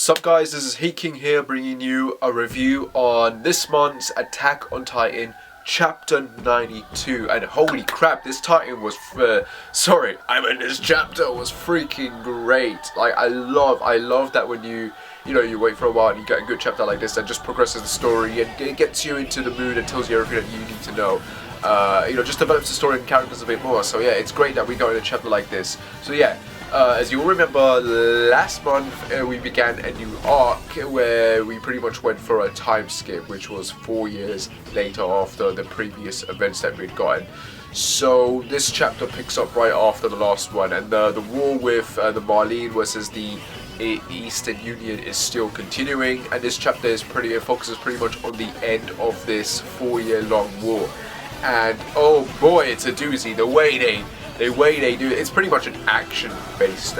Sup guys, this is King here bringing you a review on this month's Attack on Titan chapter 92, and holy crap, this Titan was this chapter was freaking great. Like I love that when you wait for a while and you get a good chapter like this that just progresses the story and it gets you into the mood and tells you everything that you need to know. Just develops the story and characters a bit more. So yeah, it's great that we got in a chapter like this. So yeah, as you all remember, last month we began a new arc where we pretty much went for a time skip, which was 4 years later after the previous events that we'd gotten. So this chapter picks up right after the last one, and the war with the MARLEY versus the Eastern Union is still continuing, and this chapter is focuses pretty much on the end of this 4-year-long war. And oh boy, it's a doozy. The way they do it, it's pretty much an action-based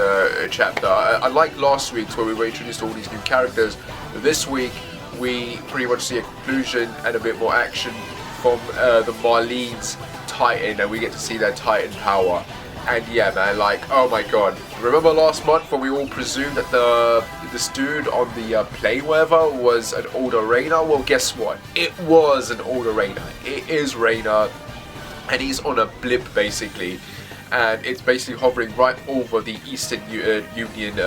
chapter. Unlike last week's where we were introduced to all these new characters, this week we pretty much see a conclusion and a bit more action from the Marley's Titan, and we get to see their Titan power. And yeah, man, like, oh my god. Remember last month when we all presumed that this dude on the plane whatever was an older Rainer? Well, guess what? It was an older Rainer. It is Rainer, and he's on a blip basically, and it's basically hovering right over the Eastern Union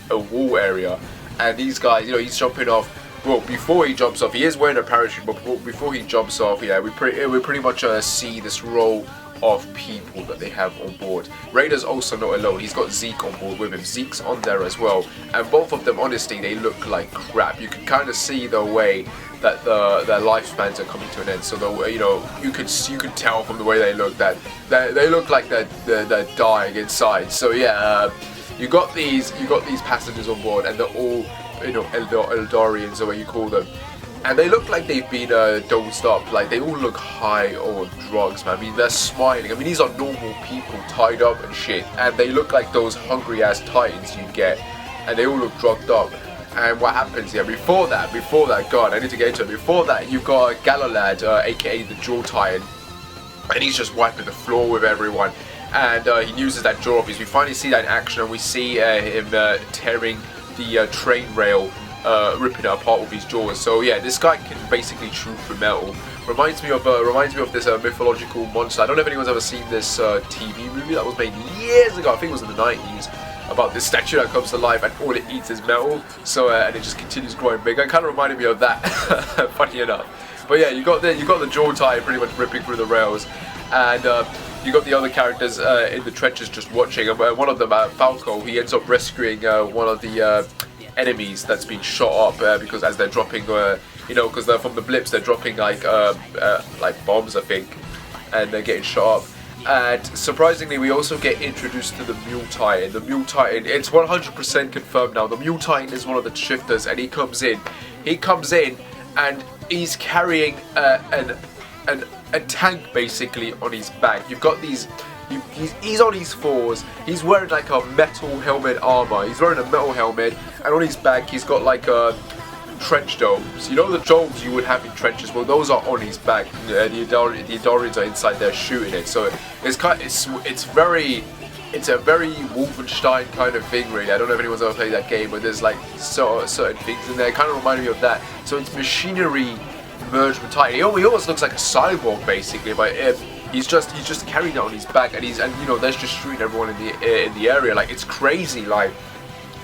war area. And these guys, he's jumping off. Well, before he jumps off, he is wearing a parachute, but before he jumps off, yeah, we pretty much see this row of people that they have on board. Raider's also not alone. He's got Zeke on board with him. Zeke's on there as well, and both of them, honestly, they look like crap. You can kind of see the way that their lifespans are coming to an end. So you could tell from the way they look that they look like they're dying inside. So yeah, you got these passengers on board, and they're all Eldorians, or what you call them. And they look like they've been dosed up. Like, they all look high on drugs, man. I mean, they're smiling. I mean, these are normal people tied up and shit. And they look like those hungry-ass Titans you get. And they all look drugged up. And what happens here? Before that, God, I need to get into it. Before that, you've got Galalad, aka the Jaw Titan. And he's just wiping the floor with everyone. And he uses that jaw of his. We finally see that in action, and we see him tearing the train rail, ripping it apart with his jaws. So yeah, this guy can basically chew through metal. Reminds me of this mythological monster. I don't know if anyone's ever seen this TV movie that was made years ago. I think it was in the 90s, about this statue that comes to life and all it eats is metal. So and it just continues growing big. It kind of reminded me of that, funny enough. But yeah, you got the jaw tie pretty much ripping through the rails, and you got the other characters in the trenches just watching. And one of them, Falco, he ends up rescuing one of the enemies that's been shot up because as they're dropping, because they're from the blips, they're dropping like bombs, I think, and they're getting shot up. And surprisingly, we also get introduced to the Mule Titan. The Mule Titan, it's 100% confirmed now. The Mule Titan is one of the shifters, and he comes in and he's carrying a tank basically on his back. You've got these. He's on his fours. He's wearing like a metal helmet armor. He's wearing a metal helmet, and on his back he's got like trench domes. You know the domes you would have in trenches. Well, those are on his back. The Eldorians are inside there shooting it. So it's a very Wolfenstein kind of thing, really. I don't know if anyone's ever played that game, but there's like certain things in there. It kind of reminded me of that. So it's machinery merged with Titan. He almost looks like a cyborg basically, but he's just carrying it on his back, and there's just shooting everyone in the area. Like, it's crazy, like,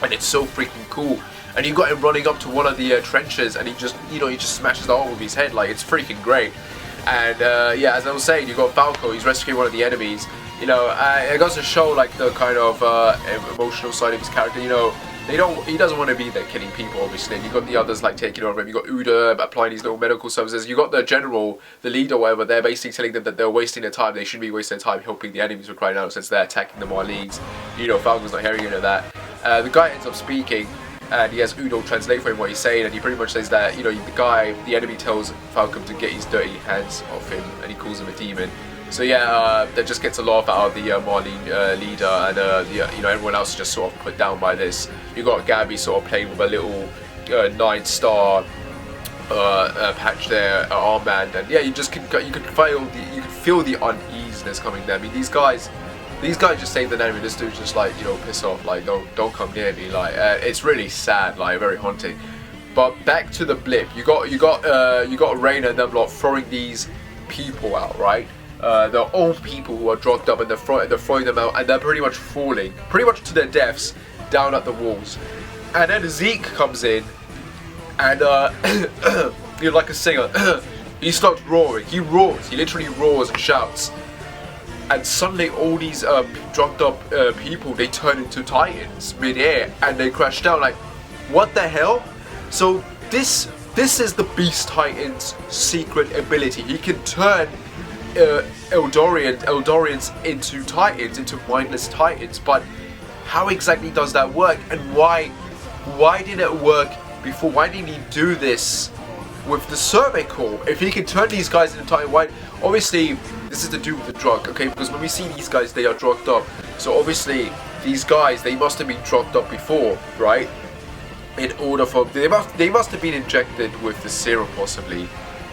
and it's so freaking cool. And you got him running up to one of the trenches, and he just smashes it all with his head. Like, it's freaking great. And yeah, as I was saying, you got Falco. He's rescuing one of the enemies. It goes to show like the kind of emotional side of his character. He doesn't want to be there killing people, obviously. And you got the others like taking over him. You got Uda applying these little medical services. You got the general, the leader, whatever. They're basically telling them that they're wasting their time. They shouldn't be wasting their time helping the enemies for crying out, since they're attacking the Marleys. Falcon's not hearing any of that. The guy ends up speaking, and he has Udo translate for him what he's saying, and he pretty much says that the enemy tells Falcon to get his dirty hands off him, and he calls him a demon. So yeah, that just gets a laugh out of the Marley leader, and everyone else is just sort of put down by this. You got Gabby sort of playing with a little 9-star patch there, armband, and yeah, you can feel the uneasiness coming there. I mean, these guys these guys just save the enemy. This dude's just like, you know, piss off, like don't come near me. Like it's really sad, like very haunting. But back to the blip. You got Reina and them lot throwing these people out, right? They're old people who are drugged up, and they're throwing them out, and they're pretty much falling, pretty much to their deaths, down at the walls. And then Zeke comes in, and you know, like a singer, he starts roaring. He roars. He literally roars and shouts. And suddenly, all these drugged up people, they turn into Titans mid-air, and they crash down. Like, what the hell? So this is the Beast Titan's secret ability. He can turn Eldorians into Titans, into mindless Titans. But how exactly does that work? And why did it work before? Why didn't he do this with the Survey Corps? If he can turn these guys into Titan, why? Obviously, this is to do with the drug, okay? Because when we see these guys, they are drugged up. So obviously, these guys, they must have been drugged up before, right? In order for they must have been injected with the serum possibly,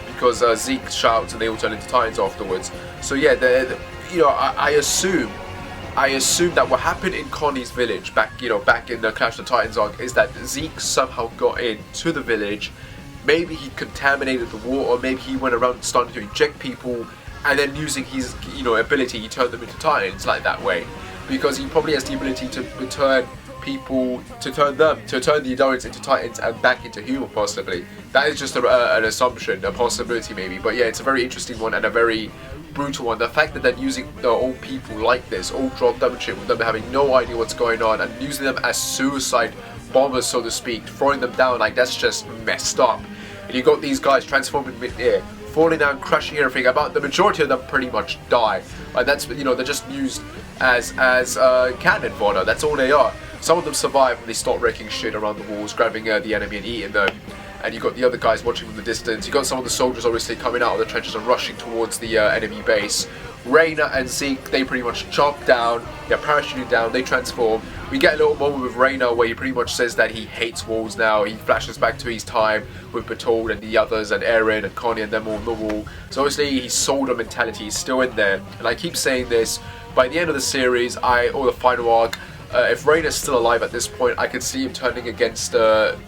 because Zeke shouts and they all turn into Titans afterwards. So yeah, you know, I assume that what happened in Connie's village back in the Clash of the Titans arc is that Zeke somehow got into the village. Maybe he contaminated the water, or maybe he went around starting to inject people, and then using his ability, he turned them into Titans like that way, because he probably has the ability to turn people, to turn the Eldorians into Titans and back into human possibly. That is just an assumption, a possibility maybe, but yeah, it's a very interesting one and a very brutal one. The fact that they're using the old people like this, all drugged up and shit, with them having no idea what's going on, and using them as suicide bombers, so to speak, throwing them down, like, that's just messed up. And you got these guys transforming mid-air, falling down, crashing everything. About the majority of them pretty much die. Like, that's, they're just used as cannon fodder. That's all they are. Some of them survive and they start wrecking shit around the walls, grabbing the enemy and eating them. And you got the other guys watching from the distance. You got some of the soldiers obviously coming out of the trenches and rushing towards the enemy base. Reina and Zeke, they pretty much chop down, they're parachuting down, they transform. We get a little moment with Reina where he pretty much says that he hates walls now. He flashes back to his time with Bertold and the others, and Eren and Connie and them all on the wall. So obviously his soldier mentality is still in there. And I keep saying this, by the end of the series, or the final arc, if Reina's still alive at this point, I could see him turning against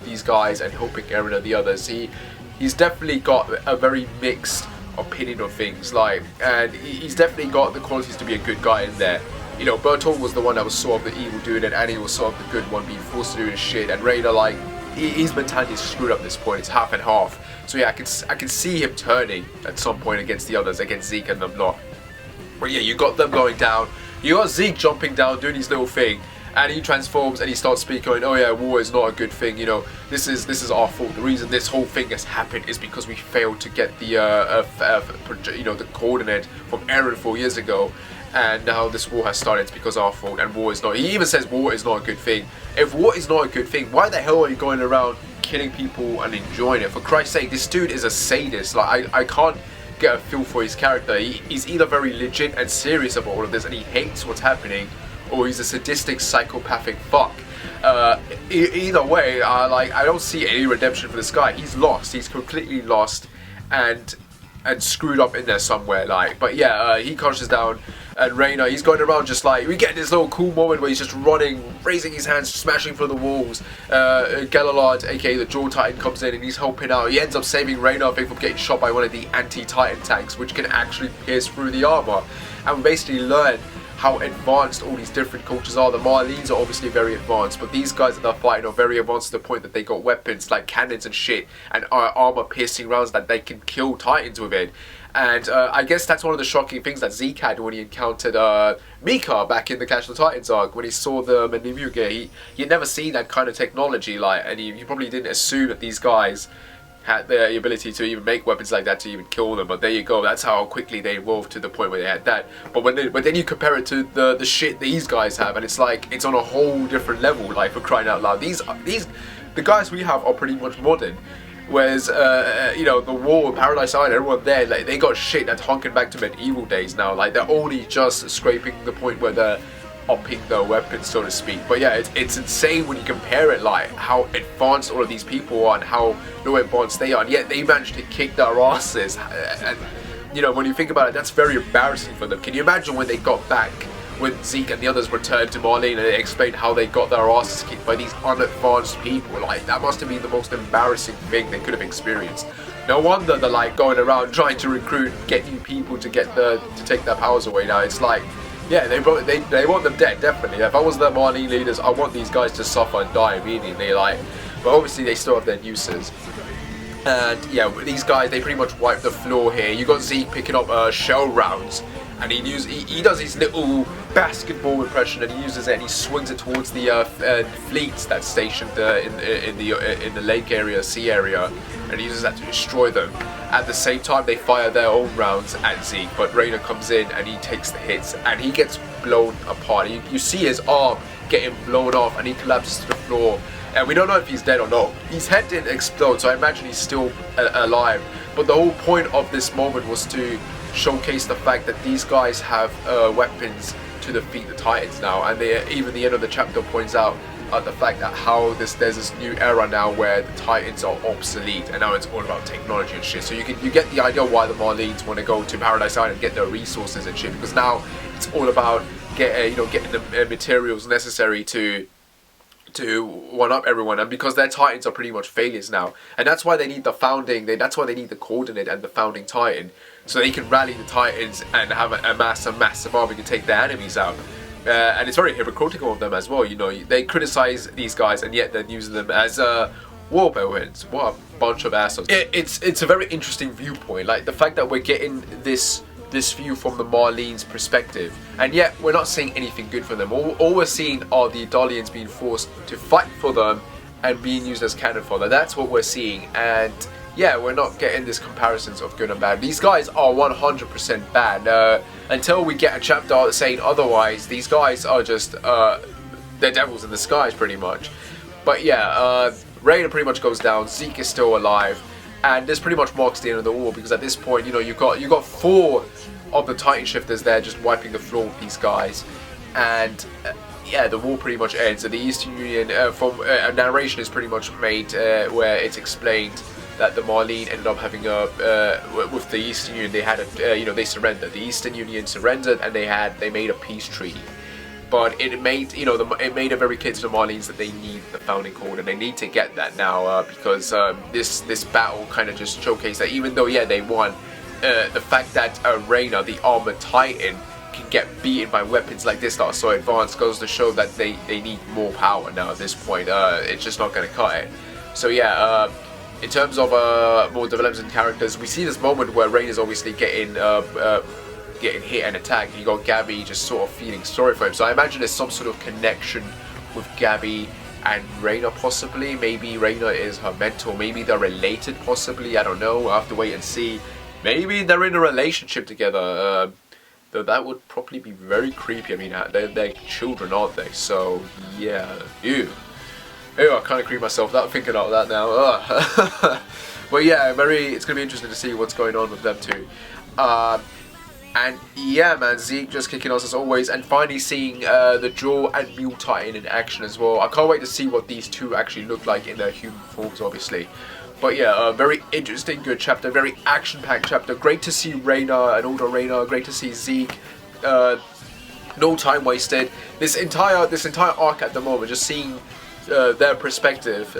these guys and helping Eren and the others. He's definitely got a very mixed opinion of things, like, and he's definitely got the qualities to be a good guy in there. Bertolt was the one that was sort of the evil dude, and Annie was sort of the good one being forced to do his shit, and Reina, like, his mentality is screwed up at this point. It's half and half. So yeah, I can see him turning at some point against the others, against Zeke and them lot. But yeah, you got them going down. You got Zeke jumping down, doing his little thing, and he transforms and he starts speaking, going, oh yeah, war is not a good thing, this is our fault. The reason this whole thing has happened is because we failed to get the the coordinate from Eren 4 years ago, and now this war has started. It's because of our fault, and war is not. He even says war is not a good thing. If war is not a good thing, why the hell are you going around killing people and enjoying it? For Christ's sake, this dude is a sadist. Like, I can't get a feel for his character. He's either very legit and serious about all of this and he hates what's happening, or he's a sadistic psychopathic fuck. Either way, I don't see any redemption for this guy. He's lost. He's completely lost and screwed up in there somewhere. But yeah, he crashes down, and Reina, he's going around just like, we get this little cool moment where he's just running, raising his hands, smashing through the walls. Galilard, aka the Jaw Titan, comes in and he's helping out. He ends up saving Reina, I think, from getting shot by one of the anti-Titan tanks, which can actually pierce through the armor. And we basically learn how advanced all these different cultures are. The Marleys are obviously very advanced, but these guys that they're fighting are very advanced to the point that they got weapons like cannons and shit, and armor-piercing rounds that they can kill Titans with it. And I guess that's one of the shocking things that Zeke had when he encountered Mika back in the Clash of the Titans arc, when he saw the Manipur gear. He had never seen that kind of technology, and he probably didn't assume that these guys had the ability to even make weapons like that to even kill them. But there you go, that's how quickly they evolved to the point where they had that. But then you compare it to the shit these guys have, and it's like, it's on a whole different level, like, for crying out loud. The guys we have are pretty much modern, whereas the war, Paradise Island, everyone there, like, they got shit that's honking back to medieval days now. Like, they're only just scraping the point where they're upping their weapons, so to speak. But yeah, it's insane when you compare it, like, how advanced all of these people are and how low advanced they are, and yet they managed to kick their asses. And when you think about it, that's very embarrassing for them. Can you imagine when they got back when Zeke and the others returned to Marley and they explained how they got their asses kicked by these unadvanced people. Like, that must have been the most embarrassing thing they could have experienced. No wonder they're like going around trying to recruit, get new people to take their powers away. Now it's like, yeah, they want them dead, definitely. If I was the Marley leaders, I want these guys to suffer and die immediately. Like, but obviously they still have their uses. And yeah, these guys, they pretty much wipe the floor here. You got Zeke picking up shell rounds, and he does his little basketball impression, and he uses it and he swings it towards the fleets that's stationed in the lake area, sea area, and he uses that to destroy them. At the same time, they fire their own rounds at Zeke, but Rainer comes in and he takes the hits, and he gets blown apart. You see his arm getting blown off, and he collapses to the floor. And we don't know if he's dead or not. His head didn't explode, so I imagine he's still alive. But the whole point of this moment was to showcase the fact that these guys have weapons to defeat the Titans now. And even the end of the chapter points out the fact that there's this new era now where the Titans are obsolete, and now it's all about technology and shit. So you get the idea why the Marleys want to go to Paradise Island and get their resources and shit, because now it's all about getting the materials necessary to one up everyone, and because their Titans are pretty much failures now, and that's why they need that's why they need the coordinate and the founding Titan, so they can rally the Titans and have a massive army to take their enemies out. And it's very hypocritical of them as well. They criticize these guys and yet they're using them as war weapons. What a bunch of assholes. It's a very interesting viewpoint, like the fact that we're getting this view from the Marlene's perspective, and yet we're not seeing anything good for them. All we're seeing are the Idalians being forced to fight for them and being used as cannon fodder. That's what we're seeing, and yeah, we're not getting these comparisons of good and bad. These guys are 100% bad. Until we get a chapter saying otherwise, these guys are just they're devils in disguise pretty much. But yeah, Rainer pretty much goes down. Zeke is still alive, and this pretty much marks the end of the war, because at this point, you got 4 of the Titan shifters there just wiping the floor with these guys, and yeah, the war pretty much ends. And the Eastern Union, from a narration is pretty much made where it's explained that the Marlene ended up having with the Eastern Union, they had they surrendered. The Eastern Union surrendered, and they made a peace treaty. But it made it very clear to the Marlenes that they need the founding cord, and they need to get that now, because this battle kind of just showcased that even though they won, the fact that Rainer, the armored Titan, can get beaten by weapons like this that are so advanced goes to show that they need more power now at this point. It's just not going to cut it. So yeah, in terms of more developments in characters, we see this moment where Rain is obviously getting hit and attacked. You got Gabby just sort of feeling sorry for him. So I imagine there's some sort of connection with Gabby and Rainer possibly. Maybe Rainer is her mentor. Maybe they're related possibly. I don't know. I'll have to wait and see. Maybe they're in a relationship together. Though that would probably be very creepy. I mean, they're children, aren't they? So yeah. Ew. I kind of creep myself out thinking about that now. But yeah, it's going to be interesting to see what's going on with them too. And yeah, man, Zeke just kicking us as always, and finally seeing the Jaw and Mule Titan in action as well. I can't wait to see what these two actually look like in their human forms, obviously. But yeah, very interesting, good chapter, very action-packed chapter. Great to see Rainer, an older Rainer. Great to see Zeke. No time wasted. This entire arc at the moment, just seeing their perspective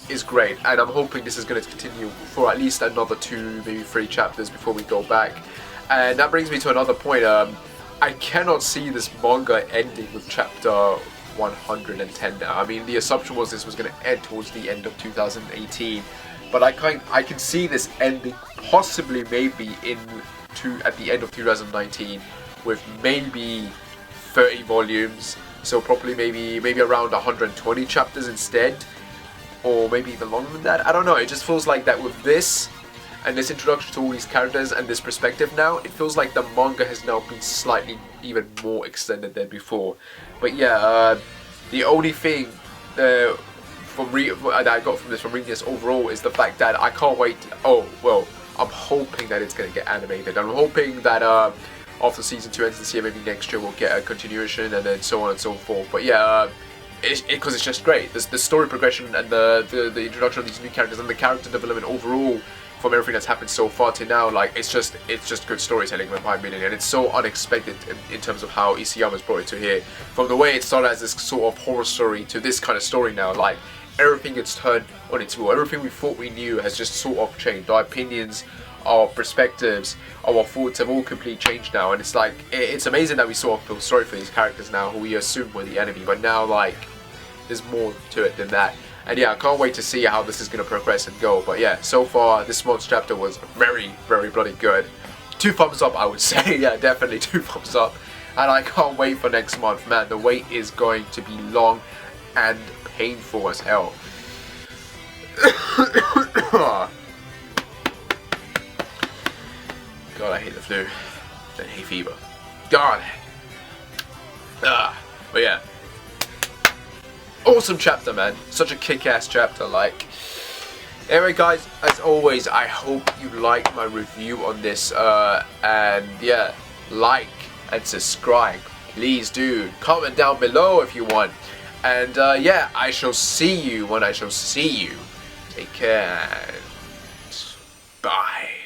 is great, and I'm hoping this is going to continue for at least another 2, maybe 3 chapters before we go back. And that brings me to another point. I cannot see this manga ending with chapter 110 now. I mean, the assumption was this was going to end towards the end of 2018, but I can see this ending possibly maybe at the end of 2019 with maybe 30 volumes. So probably maybe around 120 chapters instead, or maybe even longer than that. I don't know. It just feels like that with this and this introduction to all these characters and this perspective now, it feels like the manga has now been slightly even more extended than before. But yeah, the only thing that I got from reading this overall is the fact that I can't wait. I'm hoping that it's going to get animated. I'm hoping that after season 2 ends this year, maybe next year we'll get a continuation, and then so on and so forth. But yeah, because it's just great. The story progression and the introduction of these new characters and the character development overall from everything that's happened so far to now, like it's just good storytelling in my opinion, and it's so unexpected in terms of how Isayama's brought it to here. From the way it started as this sort of horror story to this kind of story now, like everything gets turned on its wheel. Everything we thought we knew has just sort of changed. Our opinions, our perspectives, our thoughts have all completely changed now, and it's like it's amazing that we sort of feel sorry for these characters now who we assumed were the enemy, but now like there's more to it than that. And yeah, I can't wait to see how this is going to progress and go. But yeah, so far this month's chapter was very bloody good. 2 thumbs up, I would say. Yeah, definitely 2 thumbs up. And I can't wait for next month, man. The wait is going to be long and painful as hell. God, I hate the flu. I hate fever. God. But yeah. Awesome chapter, man. Such a kick-ass chapter, like. Anyway, guys, as always, I hope you like my review on this. And yeah, like and subscribe. Please do. Comment down below if you want. And yeah, I shall see you when I shall see you. Take care. Bye.